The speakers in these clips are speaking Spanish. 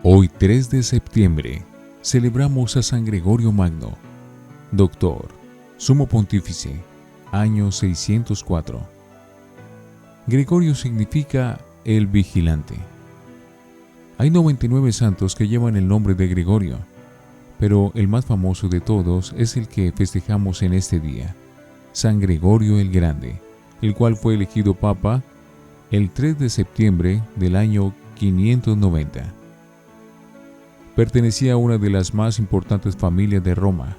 Hoy 3 de septiembre celebramos a San Gregorio Magno, doctor, sumo pontífice, año 604. Gregorio significa el vigilante. Hay 99 santos que llevan el nombre de Gregorio, pero el más famoso de todos es el que festejamos en este día, San Gregorio el Grande, el cual fue elegido papa el 3 de septiembre del año 590. Pertenecía a una de las más importantes familias de Roma,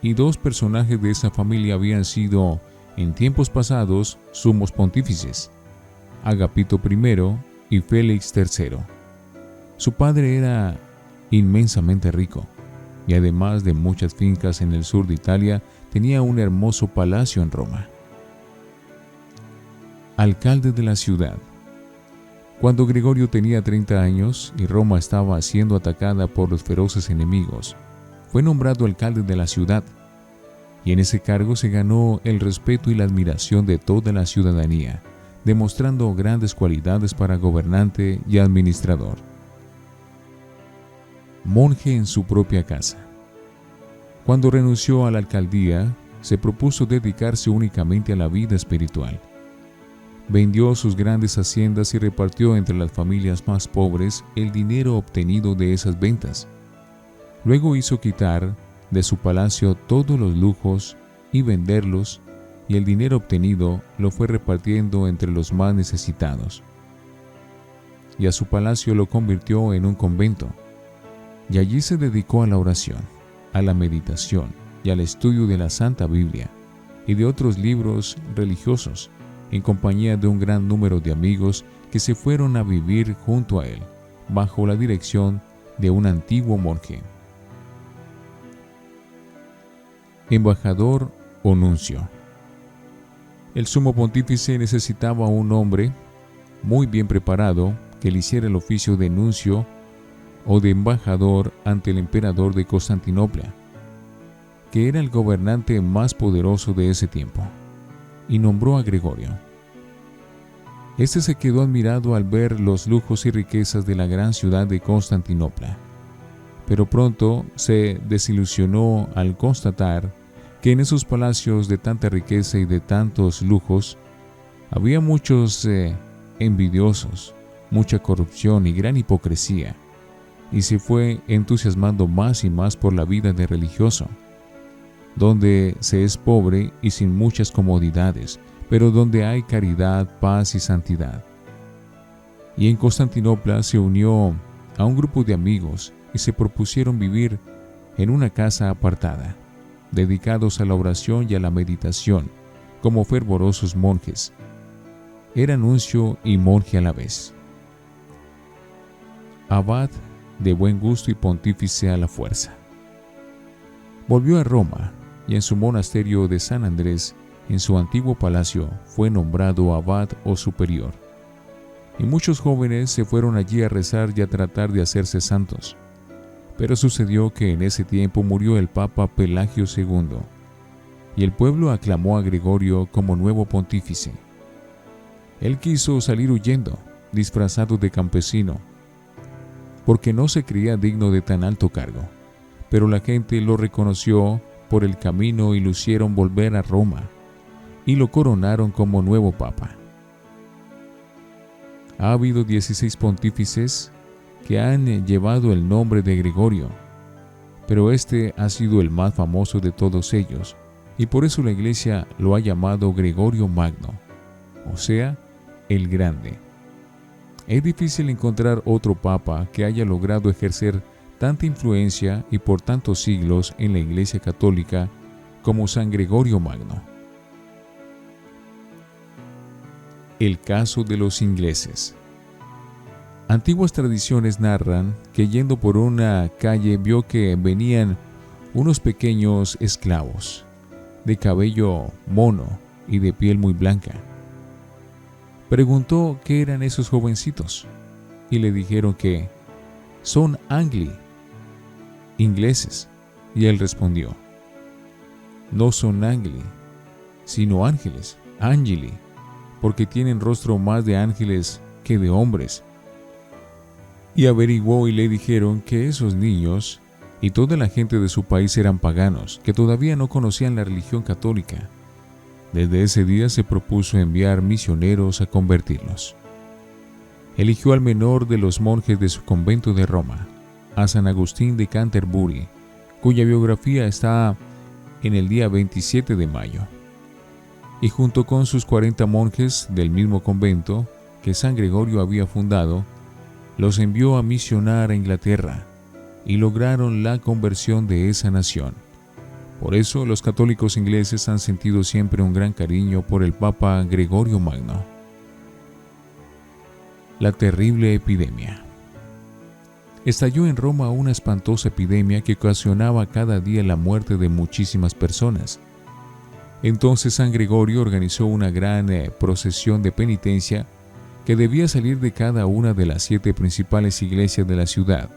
y dos personajes de esa familia habían sido, en tiempos pasados, sumos pontífices, Agapito I y Félix III. Su padre era inmensamente rico, y además de muchas fincas en el sur de Italia, tenía un hermoso palacio en Roma. Alcalde de la ciudad. Cuando Gregorio tenía 30 años y Roma estaba siendo atacada por los feroces enemigos, fue nombrado alcalde de la ciudad, y en ese cargo se ganó el respeto y la admiración de toda la ciudadanía, demostrando grandes cualidades para gobernante y administrador. Monje en su propia casa. Cuando renunció a la alcaldía, se propuso dedicarse únicamente a la vida espiritual. Vendió sus grandes haciendas y repartió entre las familias más pobres el dinero obtenido de esas ventas. Luego hizo quitar de su palacio todos los lujos y venderlos, y el dinero obtenido lo fue repartiendo entre los más necesitados. Y a su palacio lo convirtió en un convento, y allí se dedicó a la oración, a la meditación y al estudio de la Santa Biblia y de otros libros religiosos, en compañía de un gran número de amigos que se fueron a vivir junto a él, bajo la dirección de un antiguo monje. Embajador o nuncio. El sumo pontífice necesitaba un hombre muy bien preparado que le hiciera el oficio de nuncio o de embajador ante el emperador de Constantinopla, que era el gobernante más poderoso de ese tiempo, y nombró a Gregorio. Este se quedó admirado al ver los lujos y riquezas de la gran ciudad de Constantinopla, pero pronto se desilusionó al constatar que en esos palacios de tanta riqueza y de tantos lujos había muchos envidiosos, mucha corrupción y gran hipocresía, y se fue entusiasmando más y más por la vida de religioso, donde se es pobre y sin muchas comodidades, pero donde hay caridad, paz y santidad. Y en Constantinopla se unió a un grupo de amigos y se propusieron vivir en una casa apartada, dedicados a la oración y a la meditación, como fervorosos monjes. Era nuncio y monje a la vez. Abad de buen gusto y pontífice a la fuerza. Volvió a Roma y en su monasterio de San Andrés, en su antiguo palacio, fue nombrado abad o superior. Y muchos jóvenes se fueron allí a rezar y a tratar de hacerse santos. Pero sucedió que en ese tiempo murió el Papa Pelagio II, y el pueblo aclamó a Gregorio como nuevo pontífice. Él quiso salir huyendo, disfrazado de campesino, porque no se creía digno de tan alto cargo, pero la gente lo reconoció por el camino y lo hicieron volver a Roma, y lo coronaron como nuevo papa. Ha habido 16 pontífices que han llevado el nombre de Gregorio, pero este ha sido el más famoso de todos ellos, y por eso la Iglesia lo ha llamado Gregorio Magno, o sea, el Grande. Es difícil encontrar otro papa que haya logrado ejercer tanta influencia y por tantos siglos en la Iglesia Católica como San Gregorio Magno. El caso de los ingleses. Antiguas tradiciones narran que yendo por una calle vio que venían unos pequeños esclavos, de cabello mono y de piel muy blanca. Preguntó qué eran esos jovencitos, y le dijeron que son ingleses, y él respondió: no son angli, sino ángeles, angeli, porque tienen rostro más de ángeles que de hombres. y averiguó y le dijeron que esos niños y toda la gente de su país eran paganos, que todavía no conocían la religión católica. Desde ese día se propuso enviar misioneros a convertirlos. Eligió al menor de los monjes de su convento de Roma, a San Agustín de Canterbury, cuya biografía está en el día 27 de mayo. Y junto con sus 40 monjes del mismo convento que San Gregorio había fundado, los envió a misionar a Inglaterra y lograron la conversión de esa nación. Por eso los católicos ingleses han sentido siempre un gran cariño por el Papa Gregorio Magno. La terrible epidemia. Estalló en Roma una espantosa epidemia que ocasionaba cada día la muerte de muchísimas personas. Entonces San Gregorio organizó una gran procesión de penitencia que debía salir de cada una de las 7 principales iglesias de la ciudad,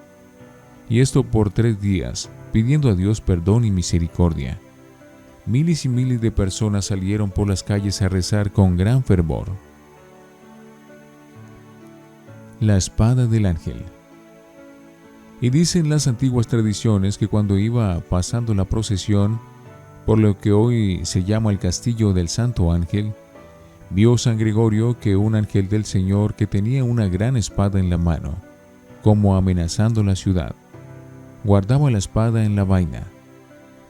y esto por 3 días, pidiendo a Dios perdón y misericordia. Miles y miles de personas salieron por las calles a rezar con gran fervor. La espada del ángel. Y dicen las antiguas tradiciones que cuando iba pasando la procesión por lo que hoy se llama el Castillo del Santo Ángel, vio San Gregorio que un ángel del Señor que tenía una gran espada en la mano, como amenazando la ciudad, guardaba la espada en la vaina.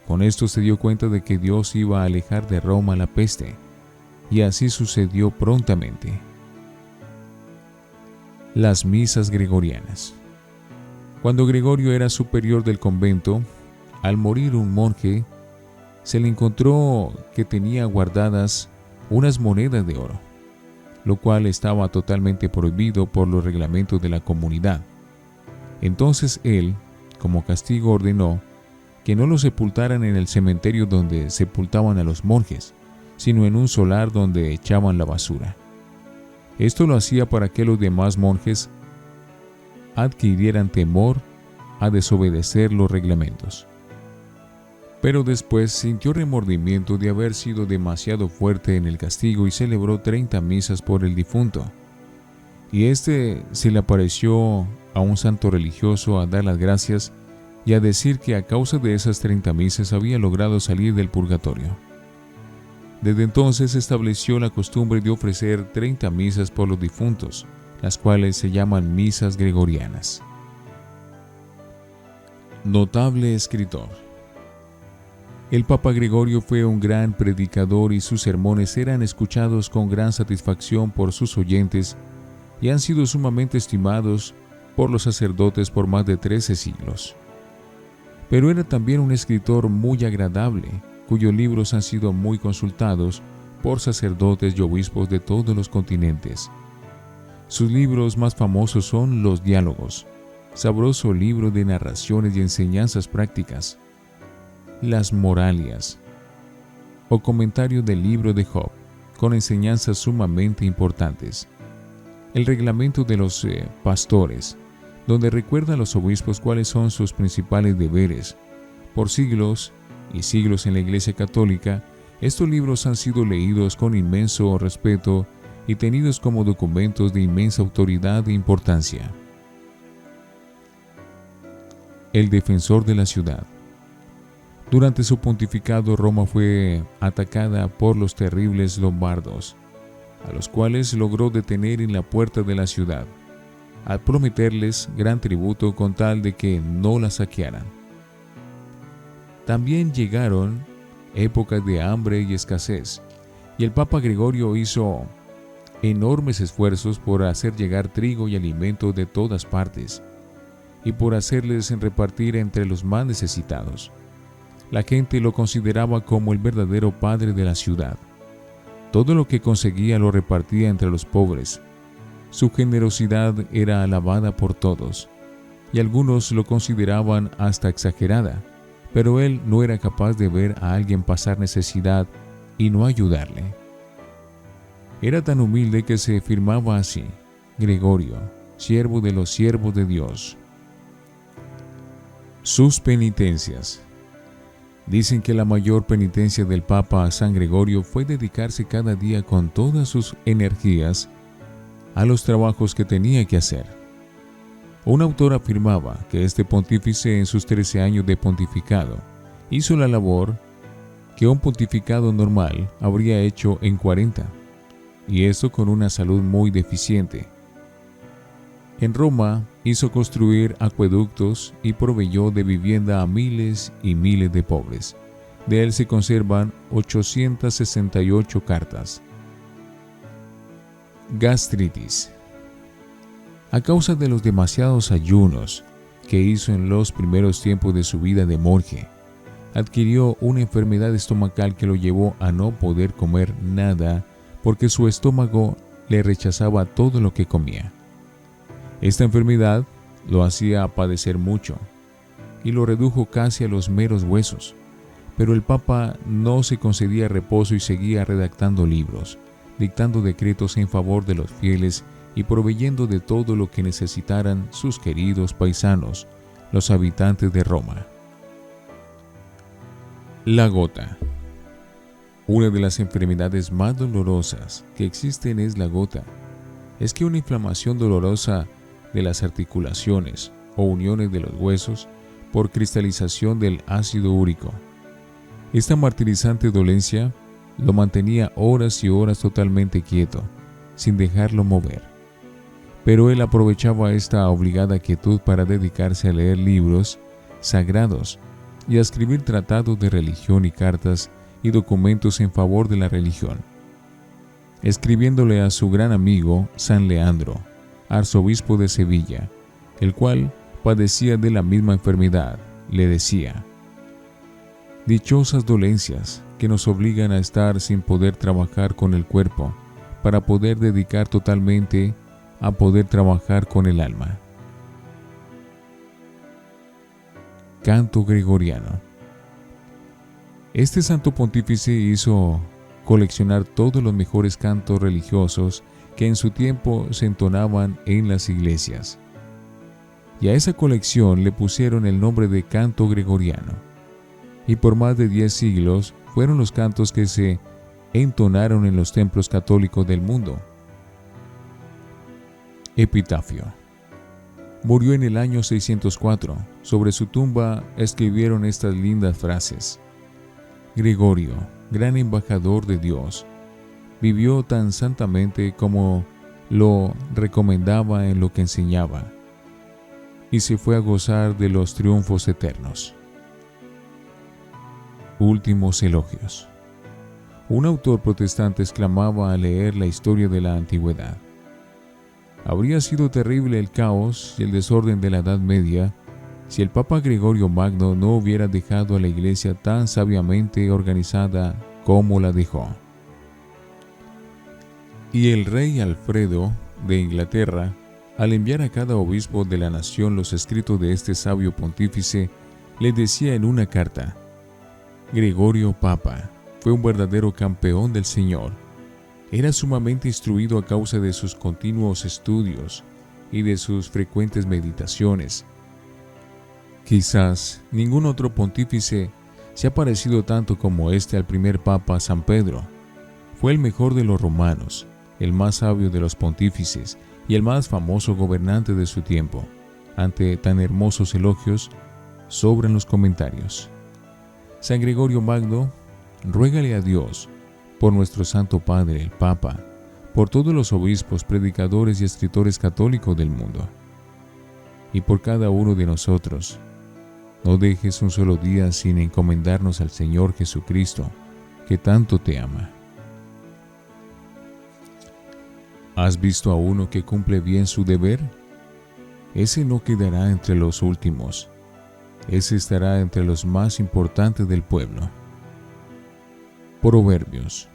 Con esto se dio cuenta de que Dios iba a alejar de Roma la peste, y así sucedió prontamente. Las misas gregorianas. Cuando Gregorio era superior del convento, al morir un monje, se le encontró que tenía guardadas unas monedas de oro, lo cual estaba totalmente prohibido por los reglamentos de la comunidad. Entonces él, como castigo, ordenó que no los sepultaran en el cementerio donde sepultaban a los monjes, sino en un solar donde echaban la basura. Esto lo hacía para que los demás monjes adquirieran temor a desobedecer los reglamentos. Pero después sintió remordimiento de haber sido demasiado fuerte en el castigo y celebró 30 misas por el difunto. Y se le apareció a un santo religioso a dar las gracias y a decir que a causa de esas 30 misas había logrado salir del purgatorio. Desde entonces estableció la costumbre de ofrecer 30 misas por los difuntos, las cuales se llaman misas gregorianas. Notable escritor. El Papa Gregorio fue un gran predicador y sus sermones eran escuchados con gran satisfacción por sus oyentes y han sido sumamente estimados por los sacerdotes por más de 13 siglos. Pero era también un escritor muy agradable, cuyos libros han sido muy consultados por sacerdotes y obispos de todos los continentes. Sus libros más famosos son Los Diálogos, sabroso libro de narraciones y enseñanzas prácticas, Las Moralias, o comentario del libro de Job, con enseñanzas sumamente importantes, el reglamento de los pastores, donde recuerda a los obispos cuáles son sus principales deberes. Por siglos y siglos en la Iglesia Católica, estos libros han sido leídos con inmenso respeto y tenidos como documentos de inmensa autoridad e importancia. El defensor de la ciudad. Durante su pontificado, Roma fue atacada por los terribles lombardos, a los cuales logró detener en la puerta de la ciudad, al prometerles gran tributo con tal de que no la saquearan. También llegaron épocas de hambre y escasez, y el Papa Gregorio hizo enormes esfuerzos por hacer llegar trigo y alimento de todas partes, y por hacerles repartir entre los más necesitados. La gente lo consideraba como el verdadero padre de la ciudad. Todo lo que conseguía lo repartía entre los pobres. Su generosidad era alabada por todos, y algunos lo consideraban hasta exagerada, pero él no era capaz de ver a alguien pasar necesidad y no ayudarle. Era tan humilde que se firmaba así: Gregorio, siervo de los siervos de Dios. Sus penitencias. Dicen que la mayor penitencia del Papa San Gregorio fue dedicarse cada día con todas sus energías a los trabajos que tenía que hacer. Un autor afirmaba que este pontífice en sus 13 años de pontificado hizo la labor que un pontificado normal habría hecho en 40, y eso con una salud muy deficiente. En Roma hizo construir acueductos y proveyó de vivienda a miles y miles de pobres. De él se conservan 868 cartas. Gastritis. A causa de los demasiados ayunos que hizo en los primeros tiempos de su vida de monje, adquirió una enfermedad estomacal que lo llevó a no poder comer nada porque su estómago le rechazaba todo lo que comía. Esta enfermedad lo hacía padecer mucho y lo redujo casi a los meros huesos, pero el Papa no se concedía reposo y seguía redactando libros, dictando decretos en favor de los fieles y proveyendo de todo lo que necesitaran sus queridos paisanos, los habitantes de Roma. La gota. Una de las enfermedades más dolorosas que existen es la gota. Es que una inflamación dolorosa de las articulaciones o uniones de los huesos por cristalización del ácido úrico. Esta martirizante dolencia lo mantenía horas y horas totalmente quieto, sin dejarlo mover. Pero él aprovechaba esta obligada quietud para dedicarse a leer libros sagrados y a escribir tratados de religión y cartas y documentos en favor de la religión, escribiéndole a su gran amigo San Leandro, arzobispo de Sevilla, el cual padecía de la misma enfermedad. Le decía: dichosas dolencias que nos obligan a estar sin poder trabajar con el cuerpo para poder dedicar totalmente a poder trabajar con el alma. Canto gregoriano. Este santo pontífice hizo coleccionar todos los mejores cantos religiosos que en su tiempo se entonaban en las iglesias. Y a esa colección le pusieron el nombre de canto gregoriano. Y por más de 10 siglos fueron los cantos que se entonaron en los templos católicos del mundo. Epitafio. Murió en el año 604. Sobre su tumba escribieron estas lindas frases: Gregorio, gran embajador de Dios, vivió tan santamente como lo recomendaba en lo que enseñaba, y se fue a gozar de los triunfos eternos. Últimos elogios. Un autor protestante exclamaba al leer la historia de la antigüedad: habría sido terrible el caos y el desorden de la Edad Media si el Papa Gregorio Magno no hubiera dejado a la Iglesia tan sabiamente organizada como la dejó. Y el rey Alfredo de Inglaterra, al enviar a cada obispo de la nación los escritos de este sabio pontífice, le decía en una carta: Gregorio Papa fue un verdadero campeón del Señor. Era sumamente instruido a causa de sus continuos estudios y de sus frecuentes meditaciones. Quizás ningún otro pontífice se ha parecido tanto como este al primer Papa San Pedro. Fue el mejor de los romanos, el más sabio de los pontífices y el más famoso gobernante de su tiempo. Ante tan hermosos elogios, sobran los comentarios. San Gregorio Magno, ruégale a Dios por nuestro Santo Padre, el Papa, por todos los obispos, predicadores y escritores católicos del mundo, y por cada uno de nosotros. No dejes un solo día sin encomendarnos al Señor Jesucristo, que tanto te ama. ¿Has visto a uno que cumple bien su deber? Ese no quedará entre los últimos. Ese estará entre los más importantes del pueblo. Proverbios.